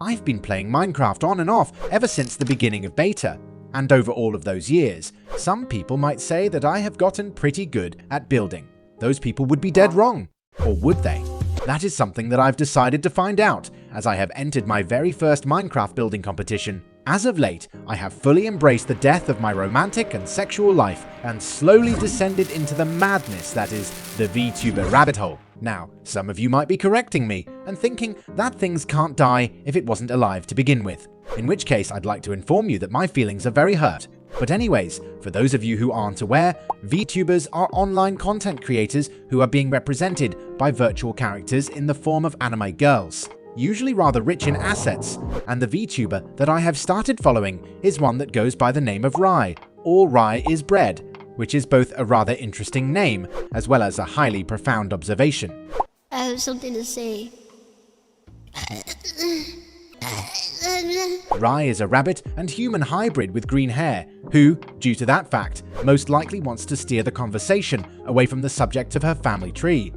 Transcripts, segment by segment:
I've been playing Minecraft on and off ever since the beginning of beta, and over all of those years, some people might say that I have gotten pretty good at building. Those people would be dead wrong. Or would they? That is something that I've decided to find out, as I have entered my very first Minecraft building competition. As of late, I have fully embraced the death of my romantic and sexual life and slowly descended into the madness that is the Vtuber rabbit hole. Now, some of you might be correcting me and thinking that things can't die if it wasn't alive to begin with, in which case I'd like to inform you that my feelings are very hurt. But anyways, for those of you who aren't aware, Vtubers are online content creators who are being represented by virtual characters in the form of anime girls, usually rather rich in assets, and the Vtuber that I have started following is one that goes by the name of Rye, or RyeIsBread, which is both a rather interesting name as well as a highly profound observation. I have something to say. Rye is a rabbit and human hybrid with green hair, who, due to that fact, most likely wants to steer the conversation away from the subject of her family tree.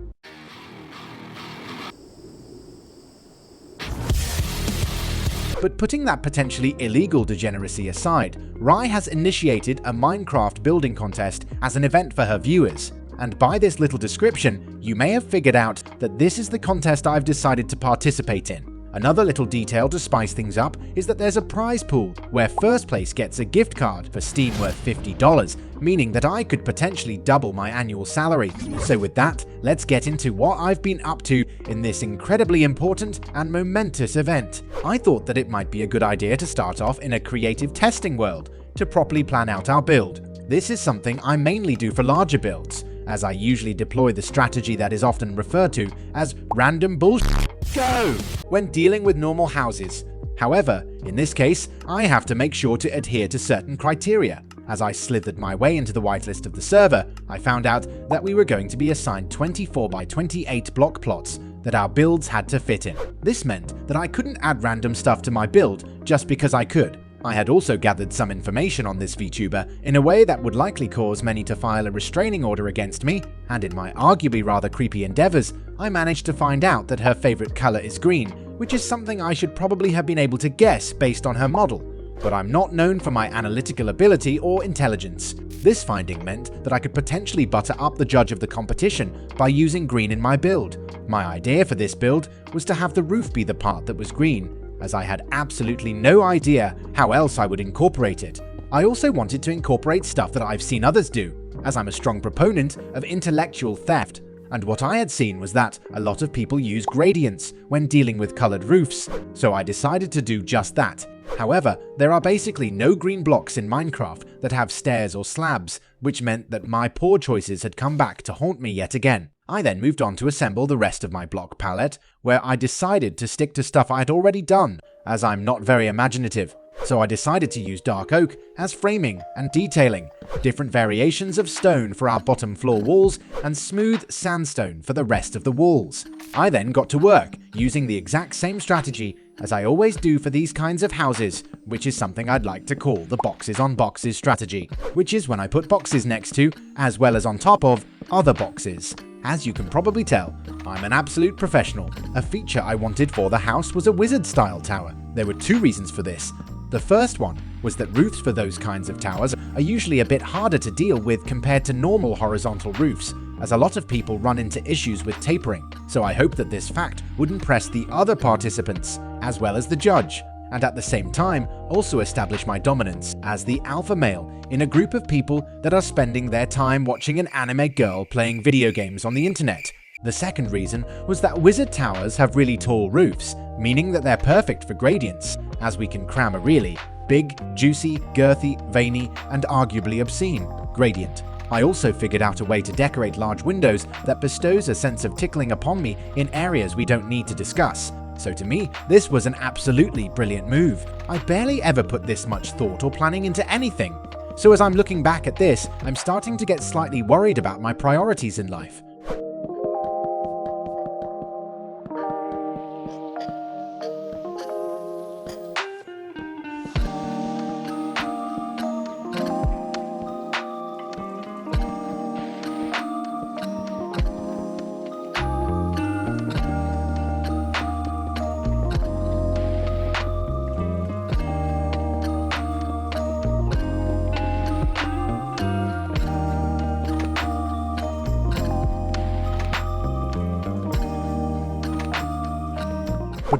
But putting that potentially illegal degeneracy aside, Rye has initiated a Minecraft building contest as an event for her viewers. And by this little description, you may have figured out that this is the contest I've decided to participate in. Another little detail to spice things up is that there's a prize pool where first place gets a gift card for Steam worth $50, meaning that I could potentially double my annual salary. So with that, let's get into what I've been up to in this incredibly important and momentous event. I thought that it might be a good idea to start off in a creative testing world to properly plan out our build. This is something I mainly do for larger builds, as I usually deploy the strategy that is often referred to as random bullshit go when dealing with normal houses. However, in this case, I have to make sure to adhere to certain criteria. As I slithered my way into the whitelist of the server, I found out that we were going to be assigned 24 by 28 block plots that our builds had to fit in. This meant that I couldn't add random stuff to my build just because I could. I had also gathered some information on this VTuber in a way that would likely cause many to file a restraining order against me, and in my arguably rather creepy endeavors, I managed to find out that her favorite color is green, which is something I should probably have been able to guess based on her model. But I'm not known for my analytical ability or intelligence. This finding meant that I could potentially butter up the judge of the competition by using green in my build. My idea for this build was to have the roof be the part that was green, as I had absolutely no idea how else I would incorporate it. I also wanted to incorporate stuff that I've seen others do, as I'm a strong proponent of intellectual theft, and what I had seen was that a lot of people use gradients when dealing with colored roofs, so I decided to do just that. However, there are basically no green blocks in Minecraft that have stairs or slabs, which meant that my poor choices had come back to haunt me yet again. I then moved on to assemble the rest of my block palette, where I decided to stick to stuff I had already done, as I'm not very imaginative. So I decided to use dark oak as framing and detailing, different variations of stone for our bottom floor walls, and smooth sandstone for the rest of the walls. I then got to work using the exact same strategy as I always do for these kinds of houses, which is something I'd like to call the boxes on boxes strategy, which is when I put boxes next to, as well as on top of, other boxes. As you can probably tell, I'm an absolute professional. A feature I wanted for the house was a wizard-style tower. There were two reasons for this. The first one was that roofs for those kinds of towers are usually a bit harder to deal with compared to normal horizontal roofs, as a lot of people run into issues with tapering, so I hope that this fact would impress the other participants, as well as the judge, and at the same time also establish my dominance as the alpha male in a group of people that are spending their time watching an anime girl playing video games on the internet. The second reason was that wizard towers have really tall roofs, meaning that they're perfect for gradients, as we can cram a really big, juicy, girthy, veiny, and arguably obscene gradient. I also figured out a way to decorate large windows that bestows a sense of tickling upon me in areas we don't need to discuss. So to me, this was an absolutely brilliant move. I barely ever put this much thought or planning into anything. So as I'm looking back at this, I'm starting to get slightly worried about my priorities in life.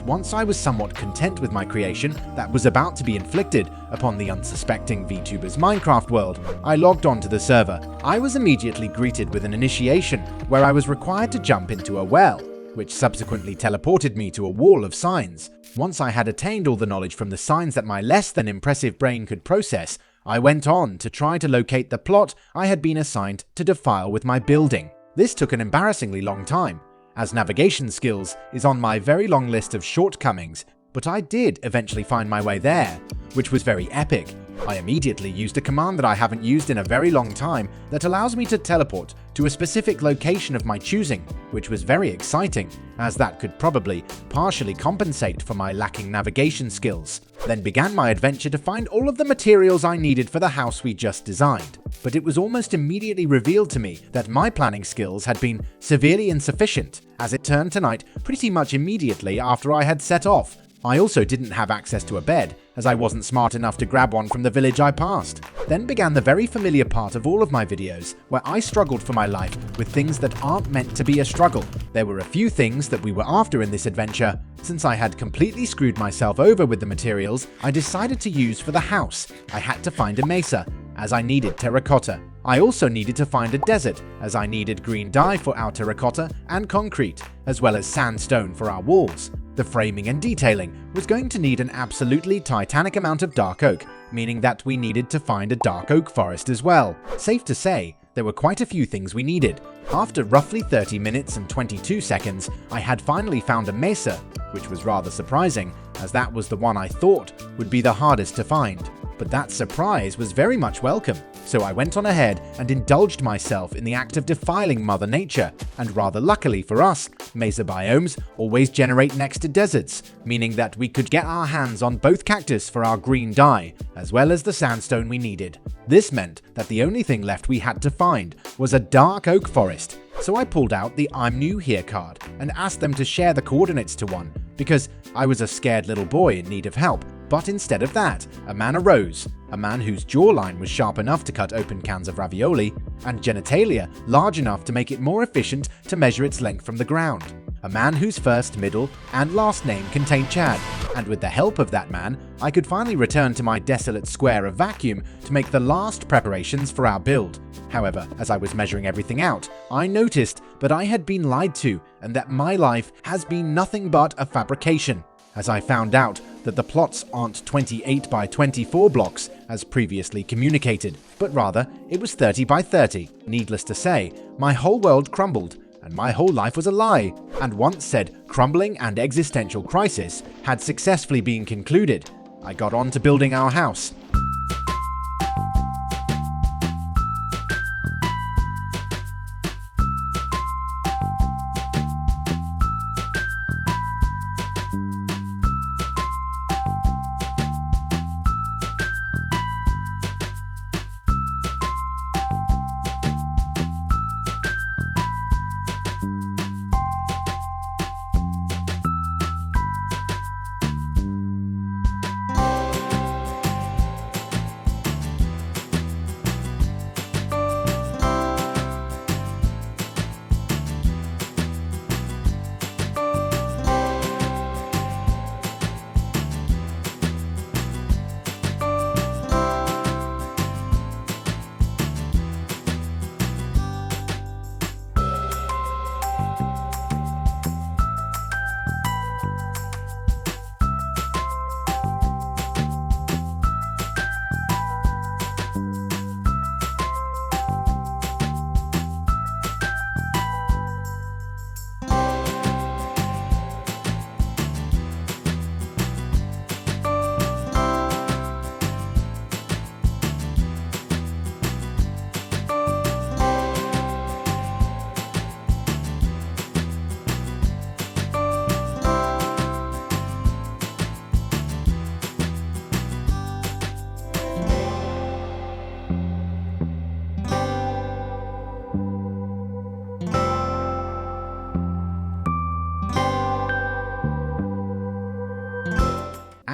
Once I was somewhat content with my creation that was about to be inflicted upon the unsuspecting Vtuber's Minecraft world, I logged onto the server. I was immediately greeted with an initiation where I was required to jump into a well, which subsequently teleported me to a wall of signs. Once I had attained all the knowledge from the signs that my less than impressive brain could process, I went on to try to locate the plot I had been assigned to defile with my building. This took an embarrassingly long time, as navigation skills is on my very long list of shortcomings, but I did eventually find my way there, which was very epic. I immediately used a command that I haven't used in a very long time that allows me to teleport to a specific location of my choosing, which was very exciting, as that could probably partially compensate for my lacking navigation skills. Then began my adventure to find all of the materials I needed for the house we just designed, but it was almost immediately revealed to me that my planning skills had been severely insufficient, as it turned to night pretty much immediately after I had set off. I also didn't have access to a bed, as I wasn't smart enough to grab one from the village I passed. Then began the very familiar part of all of my videos, where I struggled for my life with things that aren't meant to be a struggle. There were a few things that we were after in this adventure. Since I had completely screwed myself over with the materials I decided to use for the house, I had to find a mesa, as I needed terracotta. I also needed to find a desert, as I needed green dye for our terracotta and concrete, as well as sandstone for our walls. The framing and detailing was going to need an absolutely titanic amount of dark oak, meaning that we needed to find a dark oak forest as well. Safe to say, there were quite a few things we needed. After roughly 30 minutes and 22 seconds, I had finally found a mesa, which was rather surprising, as that was the one I thought would be the hardest to find. But that surprise was very much welcome, so I went on ahead and indulged myself in the act of defiling Mother Nature, and rather luckily for us, mesa biomes always generate next to deserts, meaning that we could get our hands on both cactus for our green dye, as well as the sandstone we needed. This meant that the only thing left we had to find was a dark oak forest, so I pulled out the I'm New Here card and asked them to share the coordinates to one, because I was a scared little boy in need of help. But instead of that, a man arose, a man whose jawline was sharp enough to cut open cans of ravioli, and genitalia large enough to make it more efficient to measure its length from the ground. A man whose first, middle, and last name contained Chad, and with the help of that man, I could finally return to my desolate square of vacuum to make the last preparations for our build. However, as I was measuring everything out, I noticed that I had been lied to, and that my life has been nothing but a fabrication, as I found out that the plots aren't 28 by 24 blocks as previously communicated, but rather it was 30 by 30. Needless to say, my whole world crumbled, and my whole life was a lie, and once said crumbling and existential crisis had successfully been concluded, I got on to building our house.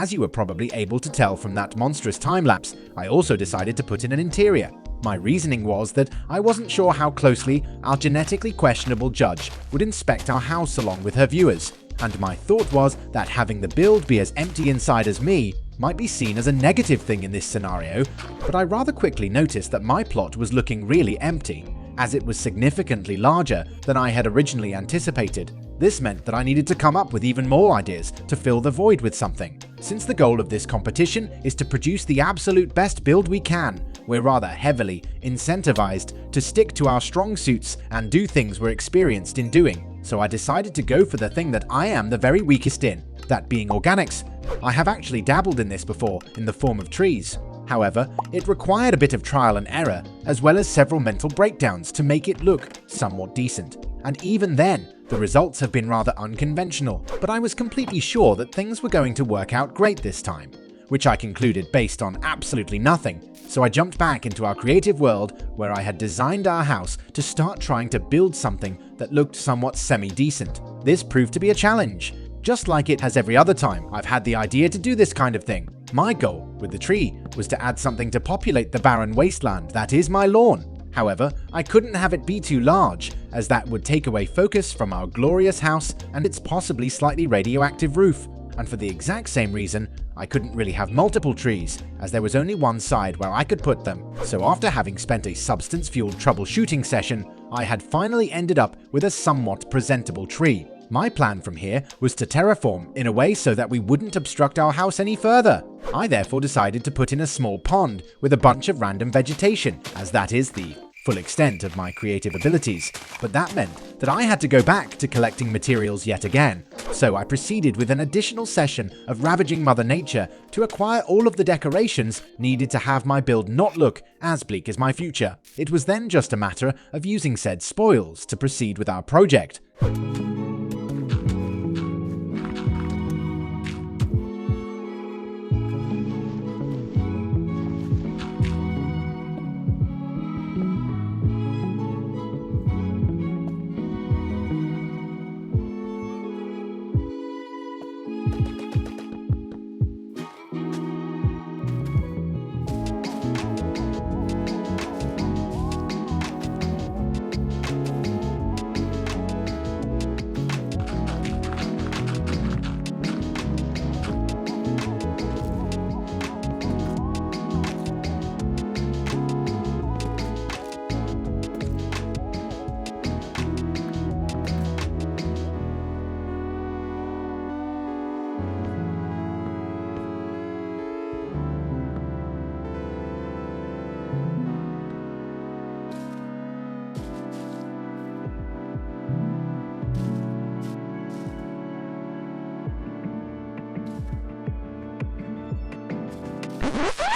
As you were probably able to tell from that monstrous time-lapse, I also decided to put in an interior. My reasoning was that I wasn't sure how closely our genetically questionable judge would inspect our house along with her viewers. and my thought was that having the build be as empty inside as me might be seen as a negative thing in this scenario, but I rather quickly noticed that my plot was looking really empty, as it was significantly larger than I had originally anticipated. This meant that I needed to come up with even more ideas to fill the void with something. Since the goal of this competition is to produce the absolute best build we can, we're rather heavily incentivized to stick to our strong suits and do things we're experienced in doing. So I decided to go for the thing that I am the very weakest in, that being organics. I have actually dabbled in this before in the form of trees. However, it required a bit of trial and error, as well as several mental breakdowns to make it look somewhat decent. And even then, the results have been rather unconventional, but I was completely sure that things were going to work out great this time, which I concluded based on absolutely nothing. So I jumped back into our creative world where I had designed our house to start trying to build something that looked somewhat semi-decent. This proved to be a challenge. Just like it has every other time I've had the idea to do this kind of thing. My goal with the tree was to add something to populate the barren wasteland that is my lawn. However, I couldn't have it be too large, as that would take away focus from our glorious house and its possibly slightly radioactive roof. And for the exact same reason, I couldn't really have multiple trees, as there was only one side where I could put them. So after having spent a substance-fueled troubleshooting session, I had finally ended up with a somewhat presentable tree. My plan from here was to terraform in a way so that we wouldn't obstruct our house any further. I therefore decided to put in a small pond with a bunch of random vegetation, as that is the full extent of my creative abilities, but that meant that I had to go back to collecting materials yet again. So I proceeded with an additional session of ravaging Mother Nature to acquire all of the decorations needed to have my build not look as bleak as my future. It was then just a matter of using said spoils to proceed with our project.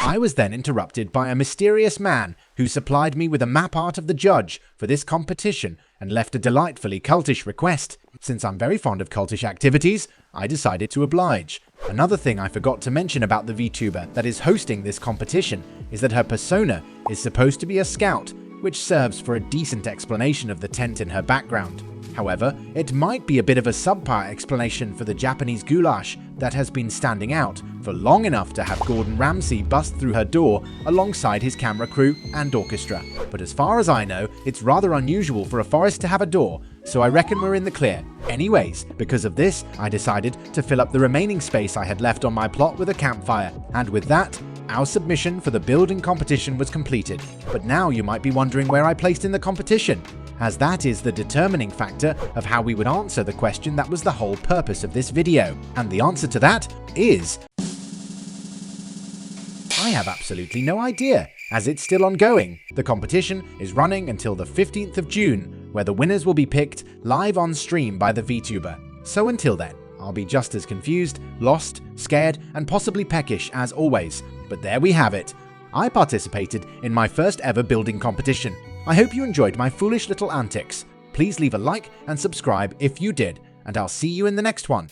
I was then interrupted by a mysterious man who supplied me with a map art of the judge for this competition and left a delightfully cultish request. Since I'm very fond of cultish activities, I decided to oblige. Another thing I forgot to mention about the Vtuber that is hosting this competition is that her persona is supposed to be a scout, which serves for a decent explanation of the tent in her background. However, it might be a bit of a subpar explanation for the Japanese goulash that has been standing out for long enough to have Gordon Ramsay bust through her door alongside his camera crew and orchestra. But as far as I know, it's rather unusual for a forest to have a door, so I reckon we're in the clear. Anyways, because of this, I decided to fill up the remaining space I had left on my plot with a campfire, and with that, our submission for the building competition was completed. But now you might be wondering where I placed in the competition, as that is the determining factor of how we would answer the question that was the whole purpose of this video. And the answer to that is... I have absolutely no idea, as it's still ongoing. The competition is running until the 15th of June, where the winners will be picked live on stream by the Vtuber. So until then, I'll be just as confused, lost, scared, and possibly peckish as always. But there we have it. I participated in my first ever building competition. I hope you enjoyed my foolish little antics. Please leave a like and subscribe if you did, and I'll see you in the next one.